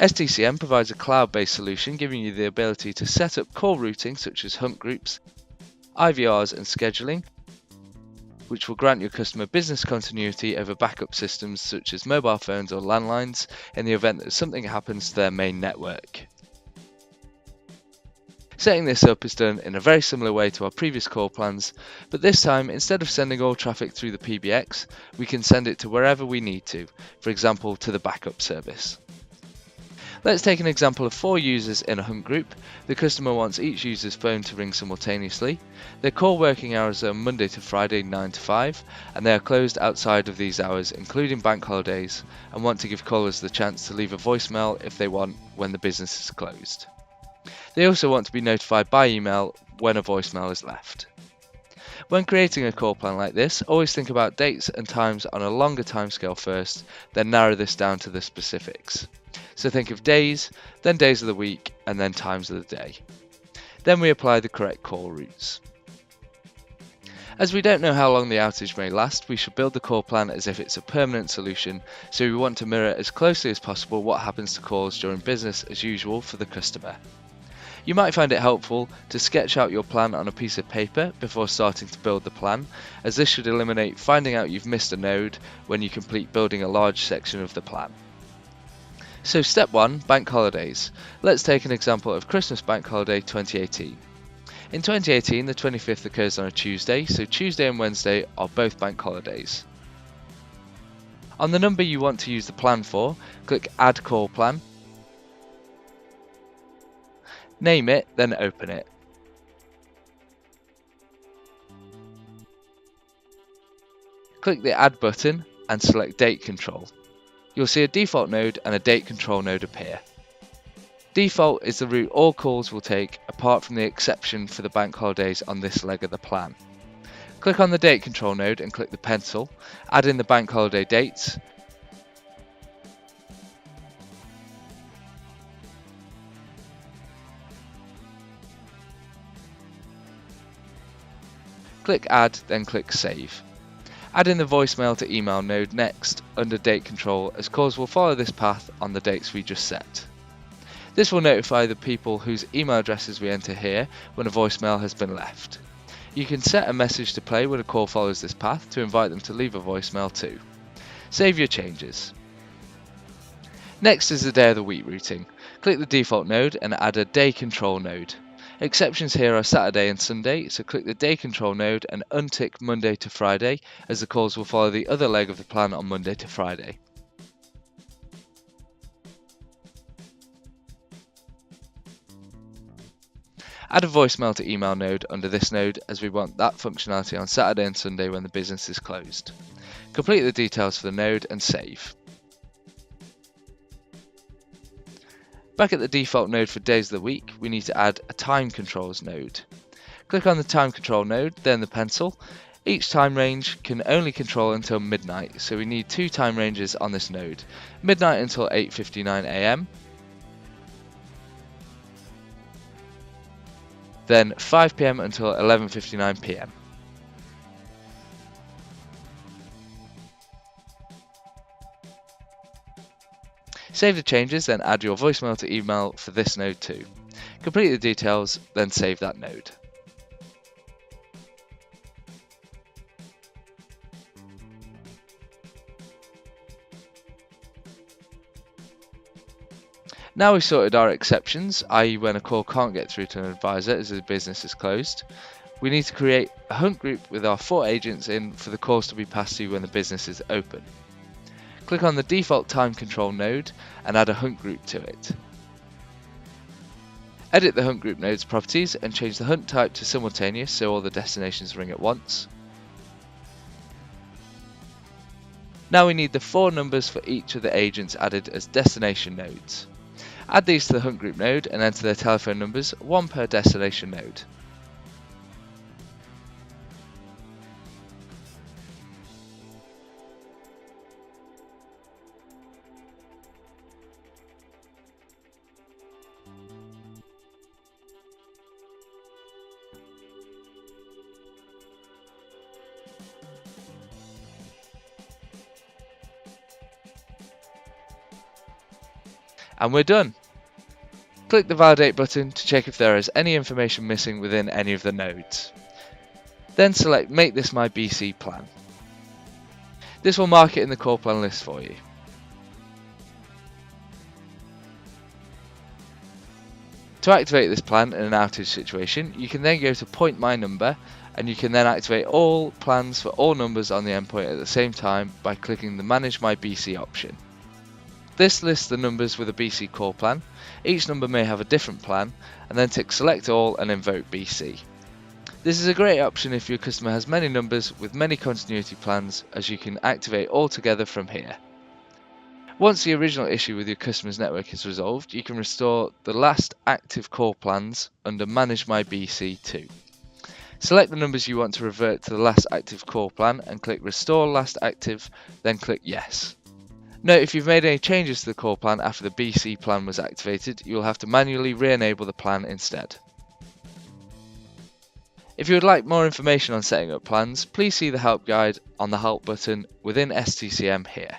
STCM provides a cloud-based solution giving you the ability to set up call routing such as hunt groups, IVRs and scheduling, which will grant your customer business continuity over backup systems such as mobile phones or landlines in the event that something happens to their main network. Setting this up is done in a very similar way to our previous call plans, but this time instead of sending all traffic through the PBX, we can send it to wherever we need to, for example to the backup service. Let's take an example of 4 users in a hunt group. The customer wants each user's phone to ring simultaneously. Their call working hours are Monday to Friday 9 to 5, and they are closed outside of these hours including bank holidays, and want to give callers the chance to leave a voicemail if they want when the business is closed. They also want to be notified by email when a voicemail is left. When creating a call plan like this, always think about dates and times on a longer timescale first, then narrow this down to the specifics. So think of days, then days of the week, and then times of the day. Then we apply the correct call routes. As we don't know how long the outage may last, we should build the call plan as if it's a permanent solution, so we want to mirror as closely as possible what happens to calls during business as usual for the customer. You might find it helpful to sketch out your plan on a piece of paper before starting to build the plan, as this should eliminate finding out you've missed a node when you complete building a large section of the plan. So step 1, bank holidays. Let's take an example of Christmas Bank Holiday 2018. In 2018, the 25th occurs on a Tuesday, so Tuesday and Wednesday are both bank holidays. On the number you want to use the plan for, click Add Call Plan. Name it, then open it. Click the Add button and select Date Control. You'll see a default node and a date control node appear. Default is the route all calls will take apart from the exception for the bank holidays on this leg of the plan. Click on the date control node and click the pencil, add in the bank holiday dates, click Add, then click Save. Add in the voicemail to email node next under date control, as calls will follow this path on the dates we just set. This will notify the people whose email addresses we enter here when a voicemail has been left. You can set a message to play when a call follows this path to invite them to leave a voicemail too. Save your changes. Next is the day of the week routing. Click the default node and add a day control node. Exceptions here are Saturday and Sunday, so click the day control node and untick Monday to Friday, as the calls will follow the other leg of the plan on Monday to Friday. Add a voicemail to email node under this node, as we want that functionality on Saturday and Sunday when the business is closed. Complete the details for the node and save. Back at the default node for days of the week, we need to add a time controls node. Click on the time control node, then the pencil. Each time range can only control until midnight, so we need 2 time ranges on this node. Midnight until 8:59 AM, then 5 PM until 11:59 PM. Save the changes, then add your voicemail to email for this node too. Complete the details, then save that node. Now we've sorted our exceptions, i.e. when a call can't get through to an advisor as the business is closed, we need to create a hunt group with our 4 agents in for the calls to be passed to when the business is open. Click on the default time control node and add a hunt group to it. Edit the hunt group node's properties and change the hunt type to simultaneous so all the destinations ring at once. Now we need the 4 numbers for each of the agents added as destination nodes. Add these to the hunt group node and enter their telephone numbers, 1 per destination node. And we're done. Click the Validate button to check if there is any information missing within any of the nodes. Then select Make this my BC plan. This will mark it in the call plan list for you. To activate this plan in an outage situation, you can then go to Point My Number, and you can then activate all plans for all numbers on the endpoint at the same time by clicking the Manage My BC option. This lists the numbers with a BC call plan. Each number may have a different plan, and then tick Select All and invoke BC. This is a great option if your customer has many numbers with many continuity plans, as you can activate all together from here. Once the original issue with your customer's network is resolved, you can restore the last active call plans under Manage My BC too. Select the numbers you want to revert to the last active call plan and click Restore Last Active, then click Yes. Note, if you've made any changes to the call plan after the BC plan was activated, you will have to manually re-enable the plan instead. If you would like more information on setting up plans, please see the help guide on the Help button within STCM here.